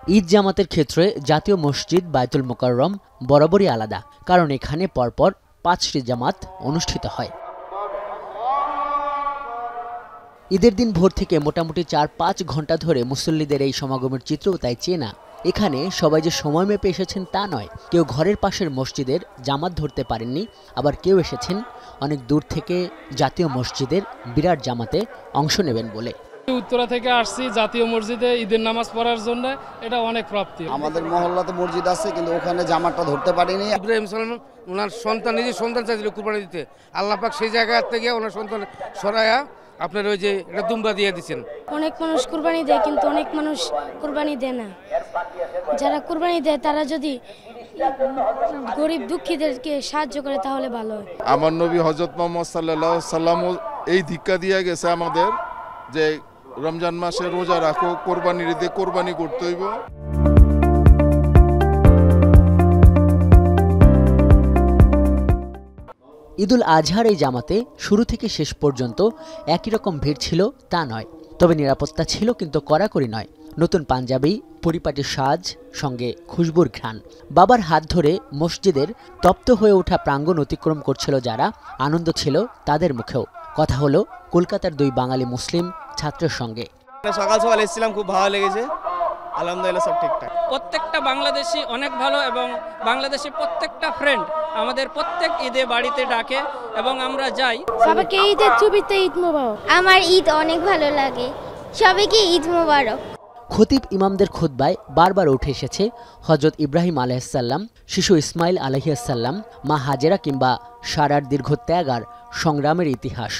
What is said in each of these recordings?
ঈদ জামাতের ক্ষেত্রে জাতীয় মসজিদ বায়তুল মোকাররম বরাবরই আলাদা, কারণ এখানে পরপর ৫টি জামাত অনুষ্ঠিত হয়। ঈদের দিন ভোর থেকে মোটামুটি ৪-৫ ঘন্টা ধরে মুসল্লিদের এই সমাগমের চিত্রও তাই চেনা। এখানে সবাই যে সময় মেপে এসেছেন তা নয়, কেউ ঘরের পাশের মসজিদের জামাত ধরতে পারেননি, আবার কেউ এসেছেন অনেক দূর থেকে জাতীয় মসজিদের বিরাট জামাতে অংশ নেবেন বলে। উত্তরা থেকে আসছি জাতীয় মসজিদে ঈদের নামাজ পড়ার জন্য, এটা অনেক প্রাপ্তি। আমাদের মহল্লাতে মসজিদ আছে, কিন্তু ওখানে জামাতটা ধরতে পারিনি। ইব্রাহিম সালাম ওনার সন্তান, নিজের সন্তান চাইছিল কুরবানি দিতে, আল্লাহ পাক সেই জায়গা থেকে ওনার সন্তান সরায়া আপনার ওই যে এটা দুম্বা দিয়ে দিচ্ছেন। অনেক মানুষ কুরবানি দেয়, কিন্তু অনেক মানুষ কুরবানি দেয় না। যারা কুরবানি দেয় তারা যদি গরিব দুঃখীদেরকে সাহায্য করে তাহলে ভালো হয়। আমার নবী হযরত মুহাম্মদ সাল্লাল্লাহু আলাইহি ওয়াসাল্লাম এই দীক্ষা দিয়ে গেছে আমাদের যে রমজান মাসে রোজা রাখো, কোরবানির ঈদে কোরবানি করতে হইব। ঈদুল আজহার এই জামাতে শুরু থেকে শেষ পর্যন্ত একই রকম ভিড় ছিল তা নয়, তবে নিরাপত্তা ছিল কিন্তু কড়াকড়ি নয়। নতুন পাঞ্জাবি, পরিপাটি সাজ, সঙ্গে খুশবুর ঘ্রাণ। বাবার হাত ধরে মসজিদের তপ্ত হয়ে ওঠা প্রাঙ্গণ অতিক্রম করছিল যারা, আনন্দ ছিল তাদের মুখেও। কথা হলো কলকাতার 2 বাঙালি মুসলিম ছাত্রের সঙ্গে। সকাল সকাল এসেছিলাম, খুব ভালো লেগেছে, আলহামদুলিল্লাহ সব ঠিকঠাক। প্রত্যেকটা বাংলাদেশি অনেক ভালো, এবং বাংলাদেশি প্রত্যেকটা ফ্রেন্ড আমাদের প্রত্যেক ঈদে বাড়িতে ডাকে এবং আমরা যাই। সবাইকে ঈদের ছবিতে ঈদ মোবারক। আমার ঈদ অনেক ভালো লাগে, সবাইকে ঈদ মোবারক। খতিব ইমামদের খুতবায় বারবার উঠে এসেছে হযরত ইব্রাহিম আলাইহিসসালাম, শিশু ইসমাইল আলাইহিসসালাম, মা হাজেরা কিংবা সারার দীর্ঘ ত্যাগ আর সংগ্রামের ইতিহাস।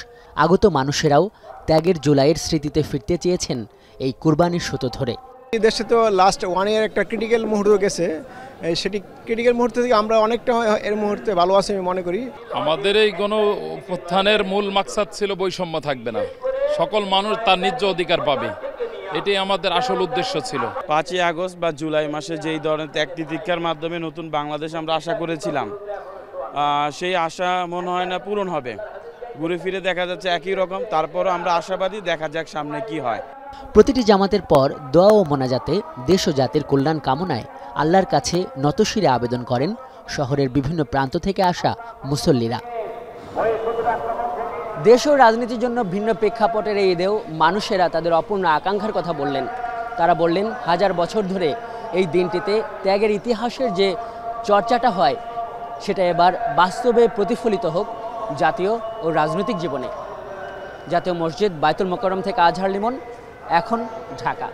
আগত মানুষেরাও ত্যাগের জুলাইয়ের স্মৃতিতে ফিরতে চেয়েছেন এই কুরবানির সুতো ধরে। দেশে তো লাস্ট 1 ইয়ার একটা ক্রিটিক্যাল মুহূর্ত গেছে, সেটি ক্রিটিক্যাল মুহূর্ত থেকে আমরা অনেকটা এর মুহূর্তে ভালো আছি আমি মনে করি। আমাদের এই গণ উত্থানের মূল মাকসাদ ছিল বৈষম্য থাকবে না, সকল মানুষ তার ন্যায্য অধিকার পাবে, এটাই আমাদের আসল উদ্দেশ্য ছিল। 5ই আগস্ট বা জুলাই মাসে যেই ধরনের ত্যাগ তিতিক্ষার মাধ্যমে নতুন বাংলাদেশ আমরা আশা করেছিলাম, সেই আশা মনে হয় না পূরণ হবে। ঘুরে ফিরে দেখা যাচ্ছে একই রকম, তারপরও আমরা আশাবাদী, দেখা যাক সামনে কি হয়। প্রতিটি জামাতের পর দোয়া ও মোনাজাতে দেশ ও জাতির কল্যাণ কামনায় আল্লাহর কাছে নতশিরে আবেদন করেন শহরের বিভিন্ন প্রান্ত থেকে আসা মুসল্লিরা। দেশ ও রাজনীতির জন্য ভিন্ন প্রেক্ষাপটের এই ঈদেও মানুষেরা তাদের অপূর্ণ আকাঙ্ক্ষার কথা বললেন। তারা বললেন, 1000 বছর ধরে এই দিনটিতে ত্যাগের ইতিহাসের যে চর্চাটা হয় সেটা এবার বাস্তবে প্রতিফলিত হোক জাতীয় ও রাজনৈতিক জীবনে। জাতীয় মসজিদ বায়তুল মোকাররম থেকে আজহার লিমন, এখন ঢাকা।